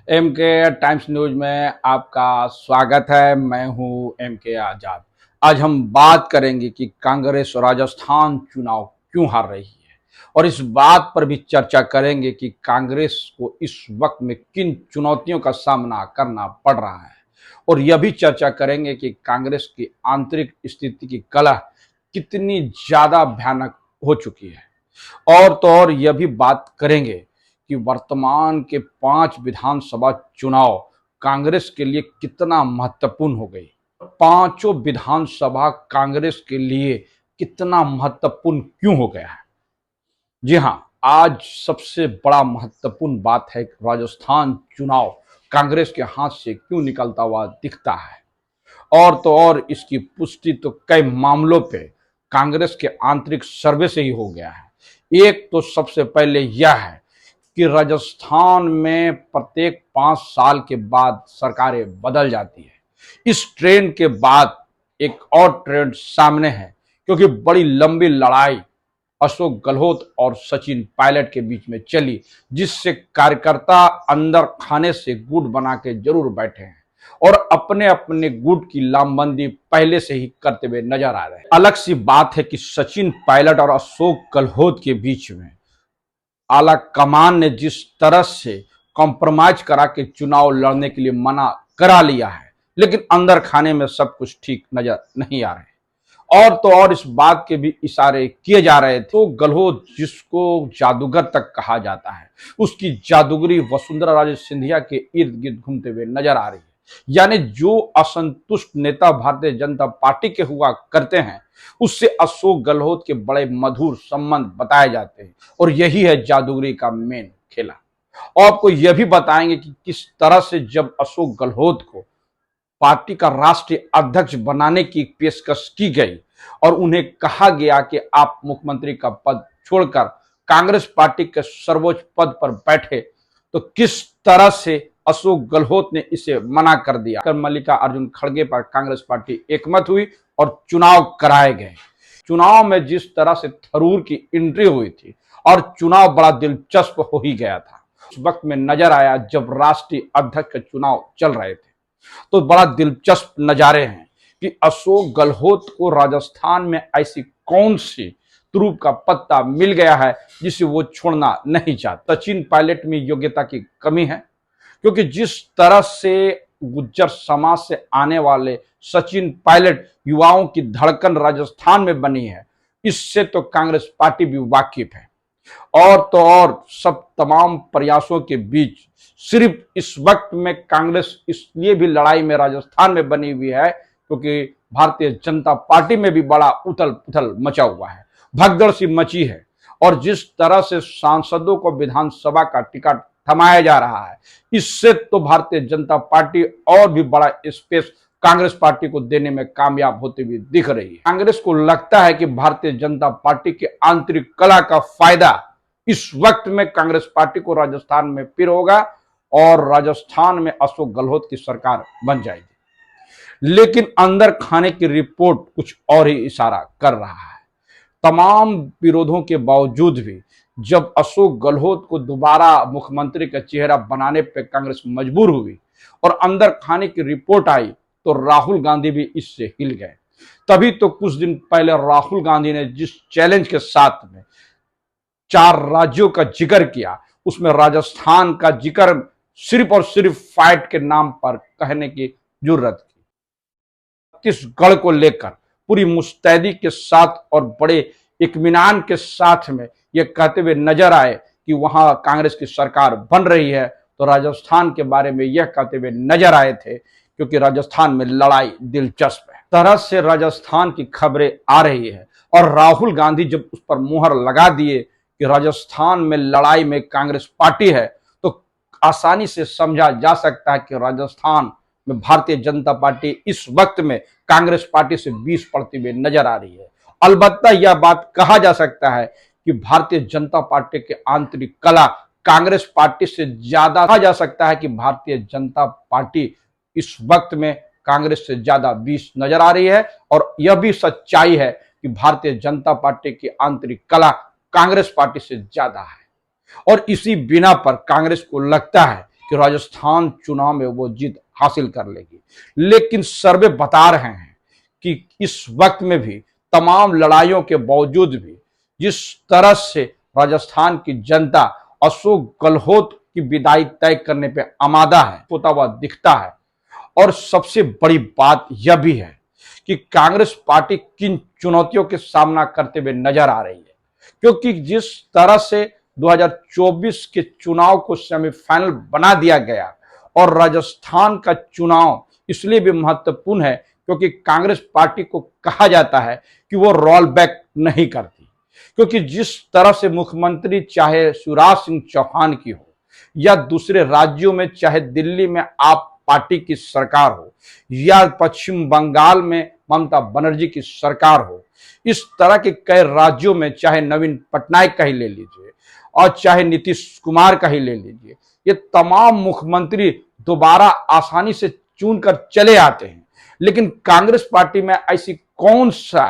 M के times news में आपका स्वागत है। मैं हूं एम के आजाद। आज हम बात करेंगे कि कांग्रेस राजस्थान चुनाव क्यों हार रही है और इस बात पर भी चर्चा करेंगे कि कांग्रेस को इस वक्त में किन चुनौतियों का सामना करना पड़ रहा है और यह भी चर्चा करेंगे कि कांग्रेस की आंतरिक स्थिति की कलह कितनी ज्यादा भयानक हो चुकी है। और तो और यह भी बात करेंगे कि वर्तमान के 5 विधानसभा चुनाव कांग्रेस के लिए कितना महत्वपूर्ण हो गई। पांचों विधानसभा कांग्रेस के लिए कितना महत्वपूर्ण क्यों हो गया है। जी हां, आज सबसे बड़ा महत्वपूर्ण बात है कि राजस्थान चुनाव कांग्रेस के हाथ से क्यों निकलता हुआ दिखता है। और तो और इसकी पुष्टि तो कई मामलों पे कांग्रेस के आंतरिक सर्वे से ही हो गया है। एक तो सबसे पहले यह है कि राजस्थान में प्रत्येक 5 साल के बाद सरकारें बदल जाती है। इस ट्रेंड के बाद एक और ट्रेंड सामने है, क्योंकि बड़ी लंबी लड़ाई अशोक गहलोत और सचिन पायलट के बीच में चली, जिससे कार्यकर्ता अंदर खाने से गुट बना के जरूर बैठे हैं और अपने अपने गुट की लामबंदी पहले से ही करते हुए नजर आ रहे हैं। अलग सी बात है कि सचिन पायलट और अशोक गहलोत के बीच में आला कमान ने जिस तरह से कॉम्प्रोमाइज करा के चुनाव लड़ने के लिए मना करा लिया है, लेकिन अंदर खाने में सब कुछ ठीक नजर नहीं आ रहे। और तो और इस बात के भी इशारे किए जा रहे थे। तो गहलोत, जिसको जादूगर तक कहा जाता है, उसकी जादूगरी वसुंधरा राजे सिंधिया के इर्द गिर्द घूमते हुए नजर आ रही है। यानी जो असंतुष्ट नेता भारतीय जनता पार्टी के हुआ करते हैं, उससे अशोक गहलोत के बड़े मधुर संबंध बताए जाते हैं और यही है जादूगरी का मेन खेला। और आपको यह भी बताएंगे कि किस तरह से जब अशोक गहलोत को पार्टी का राष्ट्रीय अध्यक्ष बनाने की पेशकश की गई और उन्हें कहा गया कि आप मुख्यमंत्री का पद छोड़कर कांग्रेस पार्टी के सर्वोच्च पद पर बैठे, तो किस तरह से अशोक गहलोत ने इसे मना कर दिया। मल्लिकार्जुन खड़गे पर कांग्रेस पार्टी एकमत हुई और चुनाव कराए गए। चुनाव में जिस तरह से थरूर की एंट्री हुई थी और चुनाव बड़ा दिलचस्प हो ही गया था। उस वक्त में नजर आया जब राष्ट्रीय अध्यक्ष के चुनाव चल रहे थे, तो बड़ा दिलचस्प नजारे हैं कि अशोक गहलोत को राजस्थान में ऐसी कौन सी तुरूप का पत्ता मिल गया है जिसे वो छोड़ना नहीं चाहता। सचिन पायलट में योग्यता की कमी है, क्योंकि जिस तरह से गुज्जर समाज से आने वाले सचिन पायलट युवाओं की धड़कन राजस्थान में बनी है, इससे तो कांग्रेस पार्टी भी वाकिफ है। और तो और सब तमाम प्रयासों के बीच सिर्फ इस वक्त में कांग्रेस इसलिए भी लड़ाई में राजस्थान में बनी हुई है क्योंकि भारतीय जनता पार्टी में भी बड़ा उथल पुथल मचा हुआ है, भगदड़ सी मची है। और जिस तरह से सांसदों को विधानसभा का टिकट थमाया जा रहा है, इससे तो भारतीय जनता पार्टी और भी बड़ा स्पेस कांग्रेस पार्टी को देने में कामयाब होती हुई दिख रही है। कांग्रेस को लगता है कि भारतीय जनता पार्टी की आंतरिक कला का फायदा इस वक्त में कांग्रेस पार्टी को राजस्थान में फिर होगा और राजस्थान में अशोक गहलोत की सरकार बन जाएगी। लेकिन अंदर खाने की रिपोर्ट कुछ और ही इशारा कर रहा है। तमाम विरोधों के बावजूद भी जब अशोक गहलोत को दोबारा मुख्यमंत्री का चेहरा बनाने पर कांग्रेस मजबूर हुई और अंदर खाने की रिपोर्ट आई, तो राहुल गांधी भी इससे हिल गए। तभी तो कुछ दिन पहले राहुल गांधी ने जिस चैलेंज के साथ में 4 राज्यों का जिक्र किया, उसमें राजस्थान का जिक्र सिर्फ और सिर्फ फाइट के नाम पर कहने की जरूरत की। छत्तीसगढ़ को लेकर पूरी मुस्तैदी के साथ और बड़े इत्मीनान के साथ में यह कहते हुए नजर आए कि वहां कांग्रेस की सरकार बन रही है, तो राजस्थान के बारे में यह कहते हुए नजर आए थे क्योंकि राजस्थान में लड़ाई दिलचस्प है। तरह से राजस्थान की खबरें आ रही है और राहुल गांधी जब उस पर मुहर लगा दिए कि राजस्थान में लड़ाई में कांग्रेस पार्टी है, तो आसानी से समझा जा सकता है कि राजस्थान में भारतीय जनता पार्टी इस वक्त में कांग्रेस पार्टी से 20 पड़ती हुई नजर आ रही है। अलबत्ता यह बात कहा जा सकता है कि भारतीय जनता पार्टी के आंतरिक कला कांग्रेस पार्टी से ज्यादा, कहा जा सकता है कि भारतीय जनता पार्टी इस वक्त में कांग्रेस से ज्यादा 20 नजर आ रही है। और यह भी सच्चाई है कि भारतीय जनता पार्टी की आंतरिक कला कांग्रेस पार्टी से ज्यादा है और इसी बिना पर कांग्रेस को लगता है कि राजस्थान चुनाव में वो जीत हासिल कर लेगी। लेकिन सर्वे बता रहे हैं कि इस वक्त में भी तमाम लड़ाइयों के बावजूद भी जिस तरह से राजस्थान की जनता अशोक गहलोत की विदाई तय करने पे आमादा है, होता हुआ दिखता है। और सबसे बड़ी बात यह भी है कि कांग्रेस पार्टी किन चुनौतियों के सामना करते हुए नजर आ रही है, क्योंकि जिस तरह से 2024 के चुनाव को सेमीफाइनल बना दिया गया और राजस्थान का चुनाव इसलिए भी महत्वपूर्ण है क्योंकि कांग्रेस पार्टी को कहा जाता है कि वो रोल बैक नहीं करती, क्योंकि जिस तरह से मुख्यमंत्री चाहे शिवराज सिंह चौहान की हो या दूसरे राज्यों में, चाहे दिल्ली में आप पार्टी की सरकार हो या पश्चिम बंगाल में ममता बनर्जी की सरकार हो, इस तरह के कई राज्यों में चाहे नवीन पटनायक का ही ले लीजिए और चाहे नीतीश कुमार का ही ले लीजिए, ये तमाम मुख्यमंत्री दोबारा आसानी से चुनकर चले आते हैं। लेकिन कांग्रेस पार्टी में ऐसी कौन सा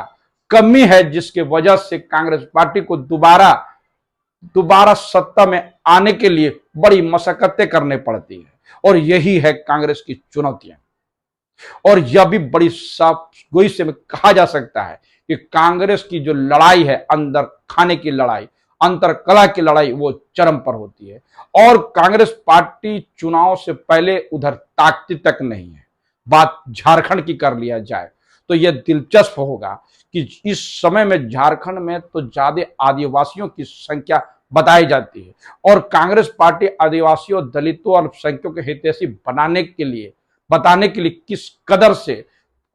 कमी है जिसके वजह से कांग्रेस पार्टी को दोबारा सत्ता में आने के लिए बड़ी मशक्कतें करने पड़ती है, और यही है कांग्रेस की चुनौतियां। और यह भी बड़ी साफ गोई से कहा जा सकता है कि कांग्रेस की जो लड़ाई है, अंदर खाने की लड़ाई, अंतर कला की लड़ाई, वो चरम पर होती है। और कांग्रेस पार्टी चुनाव से पहले उधर ताकती तक नहीं है। बात झारखंड की कर लिया जाए तो यह दिलचस्प होगा कि इस समय में झारखंड में तो ज्यादा आदिवासियों की संख्या बताई जाती है, और कांग्रेस पार्टी आदिवासियों, दलितों और अल्पसंख्यकों के हितैषी बताने के लिए किस कदर से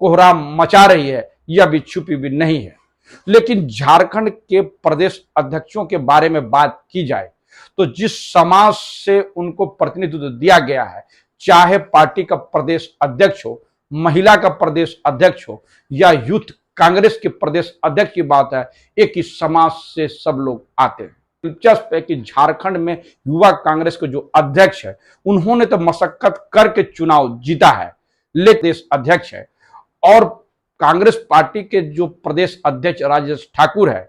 कोहराम मचा रही है, यह भी छुपी भी नहीं है। लेकिन झारखंड के प्रदेश अध्यक्षों के बारे में बात की जाए तो जिस समाज से उनको प्रतिनिधित्व दिया गया है, चाहे पार्टी का प्रदेश अध्यक्ष हो, महिला का प्रदेश अध्यक्ष हो या यूथ कांग्रेस के प्रदेश अध्यक्ष की बात है, एक ही समाज से सब लोग आते हैं। दिलचस्प है कि झारखंड में युवा कांग्रेस के जो अध्यक्ष है, उन्होंने तो मशक्कत करके चुनाव जीता है, लेकिन देश अध्यक्ष है। और कांग्रेस पार्टी के जो प्रदेश अध्यक्ष राजेश ठाकुर है,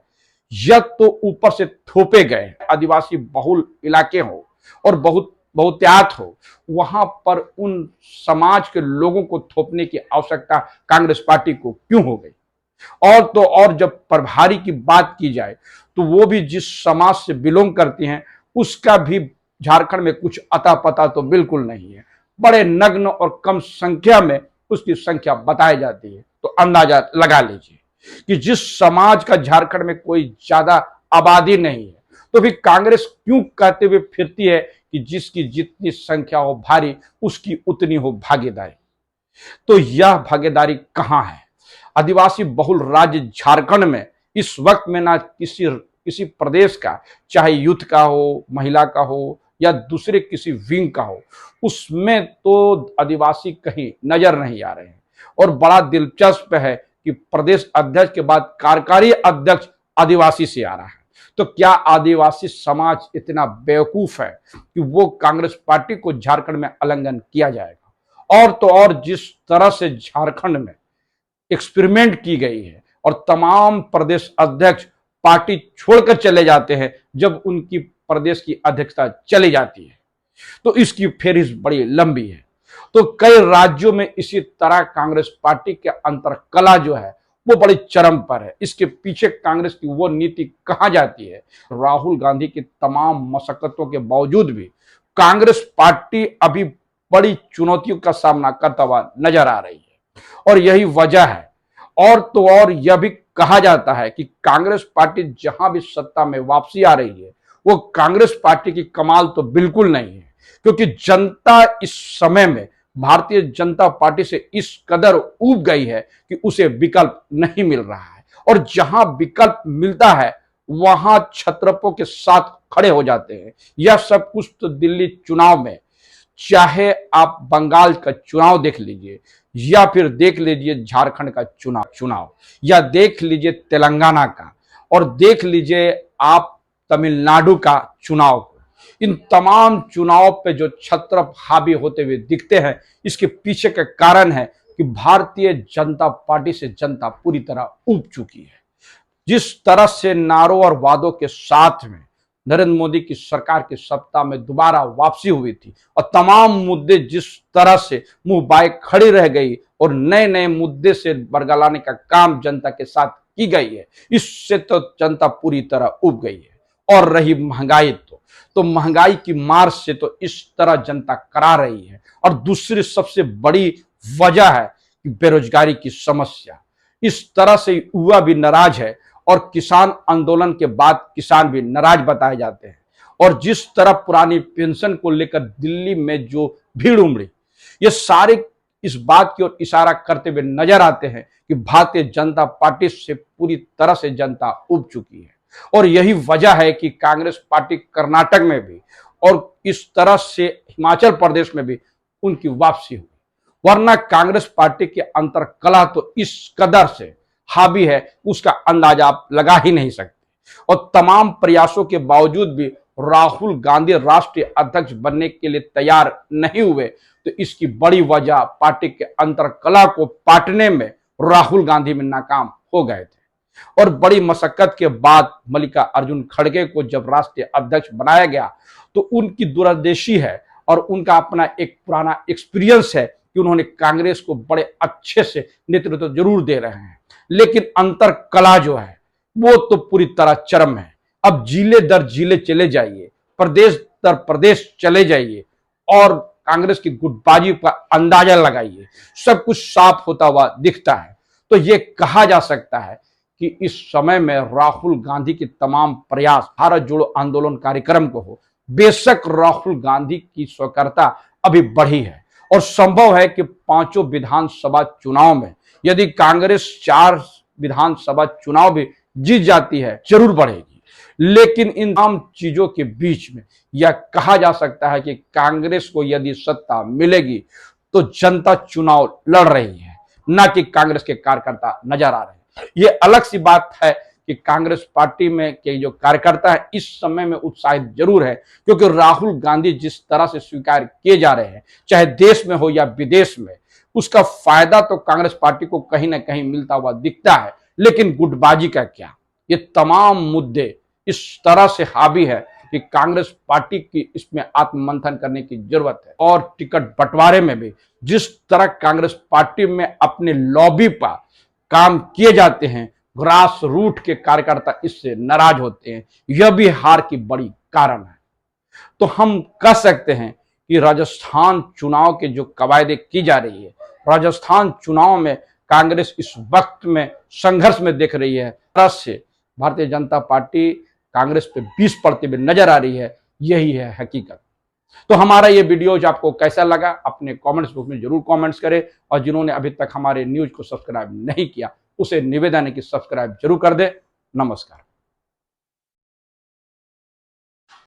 यह तो ऊपर से थोपे गए। आदिवासी बहुल इलाके हो और बहुतायत हो, वहां पर उन समाज के लोगों को थोपने की आवश्यकता कांग्रेस पार्टी को क्यों हो गई। और तो और जब प्रभारी की बात की जाए तो वो भी जिस समाज से बिलोंग करती हैं, उसका भी झारखंड में कुछ अता पता तो बिल्कुल नहीं है। बड़े नग्न और कम संख्या में उसकी संख्या बताई जाती है। तो अंदाजा लगा लीजिए कि जिस समाज का झारखंड में कोई ज्यादा आबादी नहीं है, तो भी कांग्रेस क्यों कहते हुए फिरती है कि जिसकी जितनी संख्या हो भारी, उसकी उतनी हो भागीदारी। तो यह भागीदारी कहां है? आदिवासी बहुल राज्य झारखंड में इस वक्त में ना किसी प्रदेश का, चाहे यूथ का हो, महिला का हो या दूसरे किसी विंग का हो, उसमें तो आदिवासी कहीं नजर नहीं आ रहे हैं। और बड़ा दिलचस्प है कि प्रदेश अध्यक्ष के बाद कार्यकारी अध्यक्ष आदिवासी से आ रहा है। तो क्या आदिवासी समाज इतना बेवकूफ है कि वो कांग्रेस पार्टी को झारखंड में आलिंगन किया जाएगा? और तो और जिस तरह से झारखंड में एक्सपेरिमेंट की गई है और तमाम प्रदेश अध्यक्ष पार्टी छोड़कर चले जाते हैं जब उनकी प्रदेश की अध्यक्षता चली जाती है, तो इसकी फेरिस्त बड़ी लंबी है। तो कई राज्यों में इसी तरह कांग्रेस पार्टी के अंतरकला जो है वो बड़ी चरम पर है। इसके पीछे कांग्रेस की वो नीति कहाँ जाती है? राहुल गांधी की तमाम मशक्कतों के बावजूद भी कांग्रेस पार्टी अभी बड़ी चुनौतियों का सामना करता हुआ नजर आ रही है, और यही वजह है। और तो और यह भी कहा जाता है कि कांग्रेस पार्टी जहां भी सत्ता में वापसी आ रही है, वो कांग्रेस पार्टी की कमाल तो बिल्कुल नहीं है, क्योंकि जनता इस समय में भारतीय जनता पार्टी से इस कदर ऊब गई है कि उसे विकल्प नहीं मिल रहा है। और जहां विकल्प मिलता है वहां छत्रपों के साथ खड़े हो जाते हैं। यह सब कुछ तो दिल्ली चुनाव में, चाहे आप बंगाल का चुनाव देख लीजिए या फिर देख लीजिए झारखंड का चुनाव या देख लीजिए तेलंगाना का, और देख लीजिए आप तमिलनाडु का चुनाव, इन तमाम चुनाव पे जो छत्रप हावी होते हुए दिखते हैं, इसके पीछे का कारण है कि भारतीय जनता पार्टी से जनता पूरी तरह ऊब चुकी है। जिस तरह से नारों और वादों के साथ में नरेंद्र मोदी की सरकार की सत्ता में दोबारा वापसी हुई थी और तमाम मुद्दे जिस तरह से मुंह बाए खड़ी रह गई और नए नए मुद्दे से बरगलाने का काम जनता के साथ की गई है, इससे तो जनता पूरी तरह उब गई है। और रही महंगाई, तो महंगाई की मार से तो इस तरह जनता करा रही है। और दूसरी सबसे बड़ी वजह है कि बेरोजगारी की समस्या। इस तरह से युवा भी नाराज है और किसान आंदोलन के बाद किसान भी नाराज बताए जाते हैं। और जिस तरह पुरानी पेंशन को लेकर दिल्ली में जो भीड़ उमड़ी, ये सारे इस बात की ओर इशारा करते हुए नजर आते हैं कि भारतीय जनता पार्टी से पूरी तरह से जनता उब चुकी है। और यही वजह है कि कांग्रेस पार्टी कर्नाटक में भी और इस तरह से हिमाचल प्रदेश में भी उनकी वापसी हुई। वरना कांग्रेस पार्टी के अंतर्कलह तो इस कदर से हावी है, उसका अंदाजा आप लगा ही नहीं सकते। और तमाम प्रयासों के बावजूद भी राहुल गांधी राष्ट्रीय अध्यक्ष बनने के लिए तैयार नहीं हुए, तो इसकी बड़ी वजह पार्टी के अंतर्कलह को पाटने में राहुल गांधी में नाकाम हो गए थे। और बड़ी मशक्कत के बाद मल्लिकार्जुन खड़गे को जब राष्ट्रीय अध्यक्ष बनाया गया, तो उनकी दूरदर्शी है और उनका अपना एक पुराना एक्सपीरियंस है कि उन्होंने कांग्रेस को बड़े अच्छे से नेतृत्व जरूर दे रहे हैं। लेकिन अंतर कला जो है वो तो पूरी तरह चरम है। अब जिले दर जिले चले जाइए, प्रदेश दर प्रदेश चले जाइए और कांग्रेस की गुटबाजी का अंदाजा लगाइए, सब कुछ साफ होता हुआ दिखता है। तो ये कहा जा सकता है कि इस समय में राहुल गांधी के तमाम प्रयास भारत जोड़ो आंदोलन कार्यक्रम को हो, बेशक राहुल गांधी की स्वीकार्यता अभी बढ़ी है और संभव है कि पांचों विधानसभा चुनाव में यदि कांग्रेस 4 विधानसभा चुनाव भी जीत जाती है, जरूर बढ़ेगी। लेकिन इन तमाम चीजों के बीच में यह कहा जा सकता है कि कांग्रेस को यदि सत्ता मिलेगी तो जनता चुनाव लड़ रही है, ना कि कांग्रेस के कार्यकर्ता नजर आ रहे हैं। ये अलग सी बात है कि कांग्रेस पार्टी में के जो कार्यकर्ता है इस समय में उत्साहित जरूर है, क्योंकि राहुल गांधी जिस तरह से स्वीकार किए जा रहे हैं, चाहे देश में हो या विदेश में, उसका फायदा तो कांग्रेस पार्टी को कहीं ना कहीं मिलता हुआ दिखता है। लेकिन गुटबाजी का क्या, ये तमाम मुद्दे इस तरह से हावी है कि कांग्रेस पार्टी की इसमें आत्ममंथन करने की जरूरत है। और टिकट बंटवारे में भी जिस तरह कांग्रेस पार्टी में अपने लॉबी पर काम किए जाते हैं, ग्रास रूट के कार्यकर्ता इससे नाराज होते हैं। यह भी हार की बड़ी कारण है। तो हम कह सकते हैं कि राजस्थान चुनाव के जो कवायदे की जा रही है, राजस्थान चुनाव में कांग्रेस इस वक्त में संघर्ष में देख रही है। तरह से भारतीय जनता पार्टी कांग्रेस पे 20 पड़ते हुए नजर आ रही है। यही है हकीकत। तो हमारा ये वीडियो आपको कैसा लगा, अपने कमेंट्स बॉक्स में जरूर कमेंट्स करें। और जिन्होंने अभी तक हमारे न्यूज को सब्सक्राइब नहीं किया, उसे निवेदन है कि सब्सक्राइब जरूर कर दे। नमस्कार।